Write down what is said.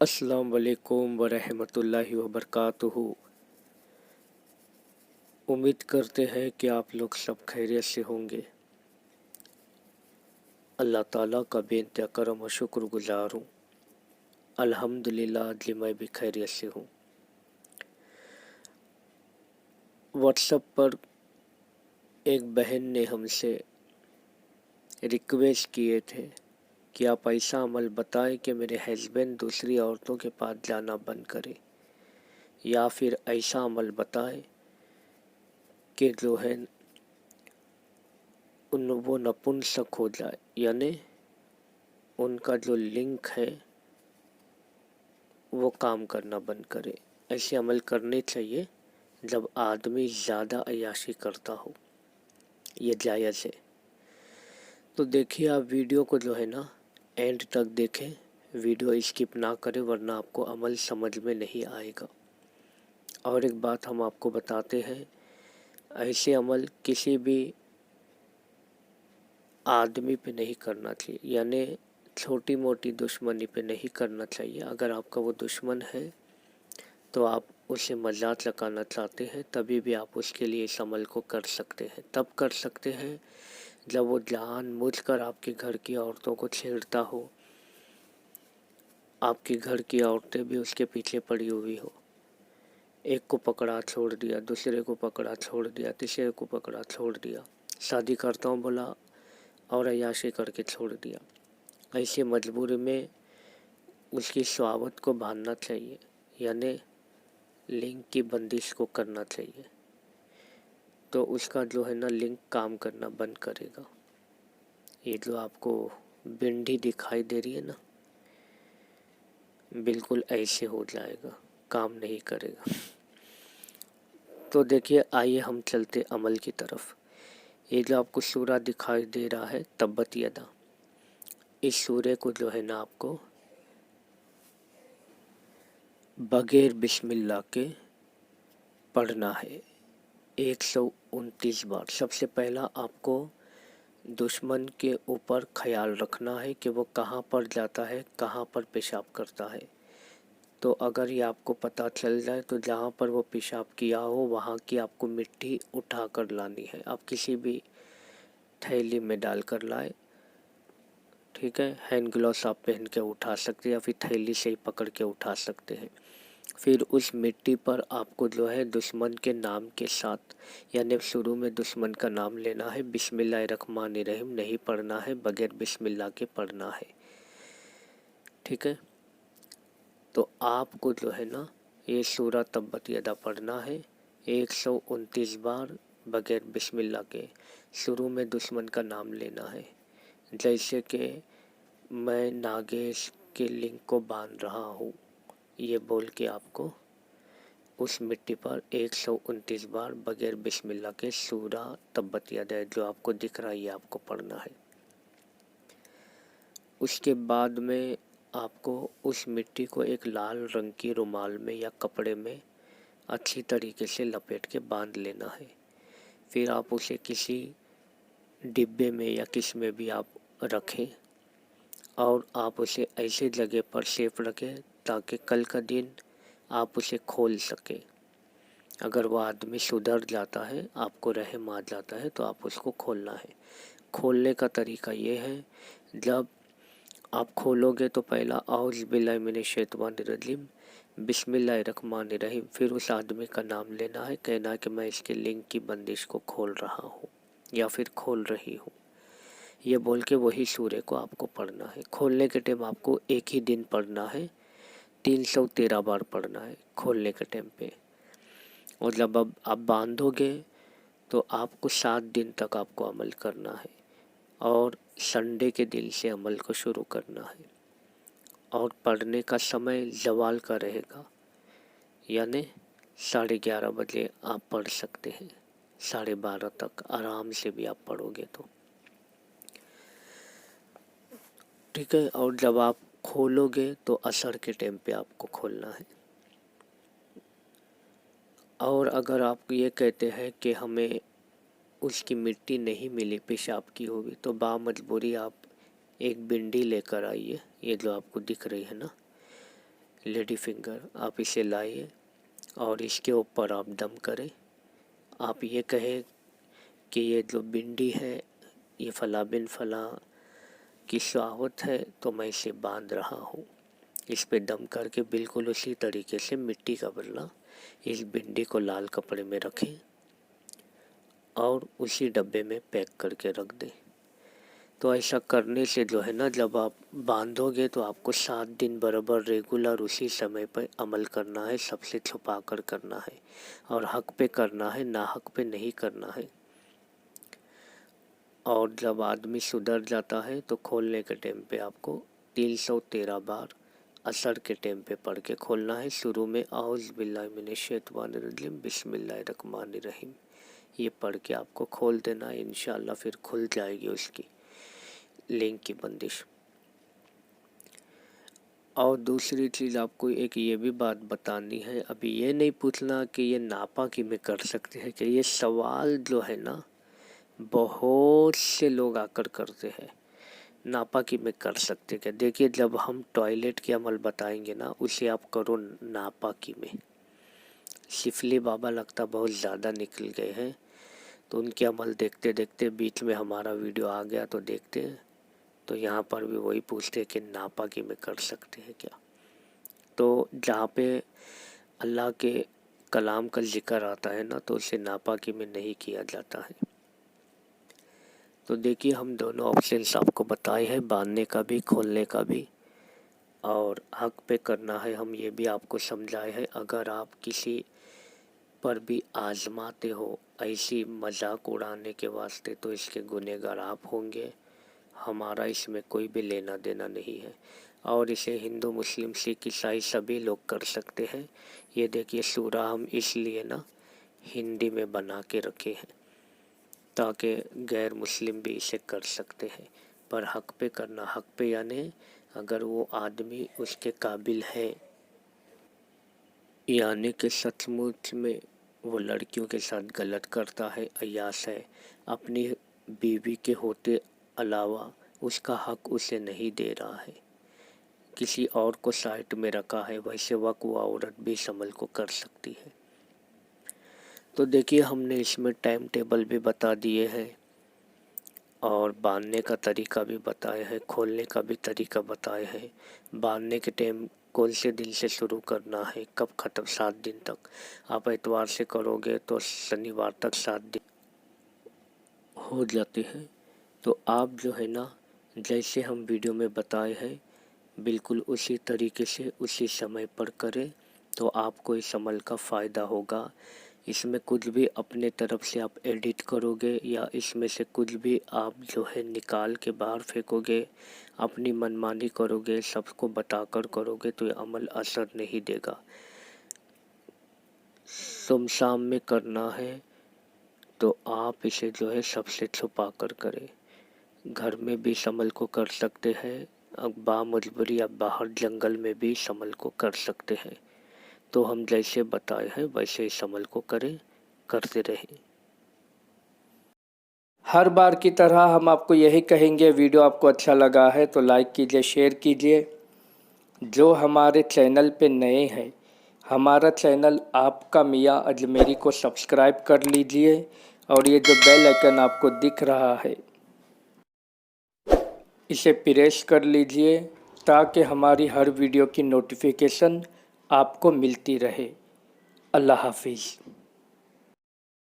अस्सलाम वालेकुम वरहमतुल्लाहि वबरकातुहू। उम्मीद करते हैं कि आप लोग सब खैरियत से होंगे। अल्लाह ताला का बेइंतहा करम व शुक्रगुजार हूँ। अल्हम्दुलिल्लाह आज मैं भी खैरियत से हूँ। व्हाट्सएप पर एक बहन ने हमसे रिक्वेस्ट किए थे कि आप ऐसा अमल बताएं कि मेरे हस्बैंड दूसरी औरतों के पास जाना बंद करें, या फिर ऐसा अमल बताएं कि जो है वो नपुंसक हो जाए, यानी उनका जो लिंक है वो काम करना बंद करे। ऐसे अमल करने चाहिए जब आदमी ज़्यादा अय्याशी करता हो, ये जायज़ है। तो देखिए, आप वीडियो को जो है ना एंड तक देखें, वीडियो स्किप ना करें, वरना आपको अमल समझ में नहीं आएगा। और एक बात हम आपको बताते हैं, ऐसे अमल किसी भी आदमी पे नहीं करना चाहिए, यानी छोटी मोटी दुश्मनी पे नहीं करना चाहिए। अगर आपका वो दुश्मन है तो आप उसे मजाक लगाना चाहते हैं, तभी भी आप उसके लिए इस अमल को कर सकते हैं। तब कर सकते हैं जब वो जानबूझकर आपके घर की औरतों को छेड़ता हो, आपके घर की औरतें भी उसके पीछे पड़ी हुई हो। एक को पकड़ा छोड़ दिया, दूसरे को पकड़ा छोड़ दिया, तीसरे को पकड़ा छोड़ दिया, शादी करता हूँ बोला और अय्याशी करके छोड़ दिया। ऐसे मजबूरी में उसकी शहावत को बांधना चाहिए, यानी लिंग की बंदिश को करना चाहिए, तो उसका जो है ना लिंक काम करना बंद करेगा। ये जो आपको बिंदी दिखाई दे रही है ना, बिल्कुल ऐसे हो जाएगा, काम नहीं करेगा। तो देखिए, आइए हम चलते अमल की तरफ। ये जो आपको सूरा दिखाई दे रहा है तब्बत यदा, इस सूरे को जो है ना आपको बगैर बिस्मिल्लाह के पढ़ना है 129 बार। सबसे पहला आपको दुश्मन के ऊपर ख्याल रखना है कि वो कहाँ पर जाता है, कहाँ पर पेशाब करता है। तो अगर ये आपको पता चल जाए तो जहाँ पर वो पेशाब किया हो वहाँ की आपको मिट्टी उठा कर लानी है। आप किसी भी थैली में डाल कर लाए, ठीक है। हैंड ग्लव्स आप पहन के उठा सकते हैं, या फिर थैली से ही पकड़ के उठा सकते हैं। फिर उस मिट्टी पर आपको जो है दुश्मन के नाम के साथ, यानी शुरू में दुश्मन का नाम लेना है, बिस्मिल्लाहिर्रहमानिर्रहीम नहीं पढ़ना है, बगैर बिस्मिल्लाह के पढ़ना है, ठीक है। तो आपको जो है ना ये सूरा तब्बत यदा पढ़ना है 129 बार बगैर बिस्मिल्लाह के। शुरू में दुश्मन का नाम लेना है, जैसे कि मैं नागेश के लिंक को बांध रहा हूँ, ये बोल के आपको उस मिट्टी पर 129 बार बगैर बिस्मिल्लाह के सूरा तब्बत यदा जो आपको दिख रहा है ये आपको पढ़ना है। उसके बाद में आपको उस मिट्टी को एक लाल रंग की रुमाल में या कपड़े में अच्छी तरीके से लपेट के बांध लेना है। फिर आप उसे किसी डिब्बे में या किस में भी आप रखें, और आप उसे ऐसे जगह पर सेफ रखें ताकि कल का दिन आप उसे खोल सकें। अगर वो आदमी सुधर जाता है, आपको रहम आ जाता है, तो आप उसको खोलना है। खोलने का तरीका ये है, जब आप खोलोगे तो पहला औज़ बिल्लाहि मिनश शैतानिर रजीम बिस्मिल्लाहिर्रहमानिर्रहीम, फिर उस आदमी का नाम लेना है, कहना है कि मैं इसके लिंग की बंदिश को खोल रहा हूँ या फिर खोल रही हूँ, ये बोल के वही सूरे को आपको पढ़ना है। खोलने के टाइम आपको एक ही दिन पढ़ना है, 313 बार पढ़ना है खोलने के टाइम पे। और जब अब आप बांधोगे तो आपको 7 दिन तक आपको अमल करना है, और संडे के दिन से अमल को शुरू करना है। और पढ़ने का समय ज़वाल का रहेगा, यानी 11:30 बजे आप पढ़ सकते हैं, 12:30 तक आराम से भी आप पढ़ोगे तो, ठीक है। और जब आप खोलोगे तो असर के टाइम पे आपको खोलना है। और अगर आप ये कहते हैं कि हमें उसकी मिट्टी नहीं मिली, पेशाब की होगी, तो बामजबूरी आप एक बिंदी लेकर आइए, ये जो आपको दिख रही है ना, लेडी फिंगर, आप इसे लाइए और इसके ऊपर आप दम करें। आप ये कहें कि ये जो भिंडी है ये फला बिन फला की शहावत है, तो मैं इसे बांध रहा हूँ। इस पे दम करके बिल्कुल उसी तरीके से मिट्टी का बदला इस भिंडी को लाल कपड़े में रखें और उसी डब्बे में पैक करके रख दें। तो ऐसा करने से जो है ना, जब आप बांधोगे तो आपको 7 दिन बराबर रेगुलर उसी समय पर अमल करना है, सबसे छुपा कर करना है और हक पे करना है, ना हक पे नहीं करना है। और जब आदमी सुधर जाता है तो खोलने के टाइम पे आपको 313 बार असर के टाइम पे पढ़ के खोलना है। शुरू में औज़ु बिल्लाहि मिनश शैतानिर रजीम बिस्मिल्लाहिर रहमानिर रहीम ये पढ़ के आपको खोल देना है। इंशाअल्लाह फिर खुल जाएगी उसकी लिंक की बंदिश। और दूसरी चीज़ आपको एक ये भी बात बतानी है, अभी ये नहीं पूछना कि ये नापाकी में कर सकते हैं कि, ये सवाल जो है ना बहुत से लोग आकर करते हैं, नापाकी में कर सकते क्या। देखिए, जब हम टॉयलेट के अमल बताएंगे ना, उसे आप करो नापाकी में। शिफली बाबा लगता बहुत ज़्यादा निकल गए हैं, तो उनके अमल देखते देखते बीच में हमारा वीडियो आ गया तो देखते हैं, तो यहाँ पर भी वही पूछते कि नापाकी में कर सकते हैं क्या। तो जहाँ पे अल्लाह के कलाम का जिक्र आता है ना, तो उसे नापाकी में नहीं किया जाता है। तो देखिए, हम दोनों ऑप्शंस आपको बताए हैं, बांधने का भी, खोलने का भी, और हक पे करना है हम ये भी आपको समझाए हैं। अगर आप किसी पर भी आजमाते हो ऐसी मजाक उड़ाने के वास्ते, तो इसके गुनहगार आप होंगे, हमारा इसमें कोई भी लेना देना नहीं है। और इसे हिंदू मुस्लिम सिख ईसाई सभी लोग कर सकते हैं। ये देखिए, सूरा हम इसलिए ना हिंदी में बना के रखे हैं ताकि गैर मुस्लिम भी इसे कर सकते हैं। पर हक पे करना, हक पे यानी अगर वो आदमी उसके काबिल है, यानी कि सचमुच में वो लड़कियों के साथ गलत करता है, अय्यास है, अपनी बीवी के होते अलावा उसका हक उसे नहीं दे रहा है, किसी और को साइड में रखा है, वैसे वक्त वो औरत भी इस अमल को कर सकती है। तो देखिए, हमने इसमें टाइम टेबल भी बता दिए हैं और बांधने का तरीका भी बताया है, खोलने का भी तरीका बताया है। बांधने के टाइम कौन से दिन से शुरू करना है, कब ख़त्म, 7 दिन तक। आप एतवार से करोगे तो शनिवार तक 7 दिन हो जाते हैं। तो आप जो है ना, जैसे हम वीडियो में बताए हैं बिल्कुल उसी तरीके से उसी समय पर करें, तो आपको इस अमल का फ़ायदा होगा। इसमें कुछ भी अपने तरफ से आप एडिट करोगे या इसमें से कुछ भी आप जो है निकाल के बाहर फेंकोगे, अपनी मनमानी करोगे, सबको बताकर करोगे, तो ये अमल असर नहीं देगा। सुमशाम में करना है तो आप इसे जो है सबसे छुपा कर करें। घर में भी इस अमल को कर सकते हैं, अब बामजबूरी आप बाहर जंगल में भी इस अमल को कर सकते हैं। तो हम जैसे बताए हैं वैसे इस अमल को करें, करते रहें। हर बार की तरह हम आपको यही कहेंगे, वीडियो आपको अच्छा लगा है तो लाइक कीजिए, शेयर कीजिए। जो हमारे चैनल पे नए हैं, हमारा चैनल आपका मियाँ अजमेरी को सब्सक्राइब कर लीजिए और ये जो बेल आइकन आपको दिख रहा है इसे प्रेस कर लीजिए ताकि हमारी हर वीडियो की नोटिफिकेशन आपको मिलती रहे। अल्लाह हाफिज़।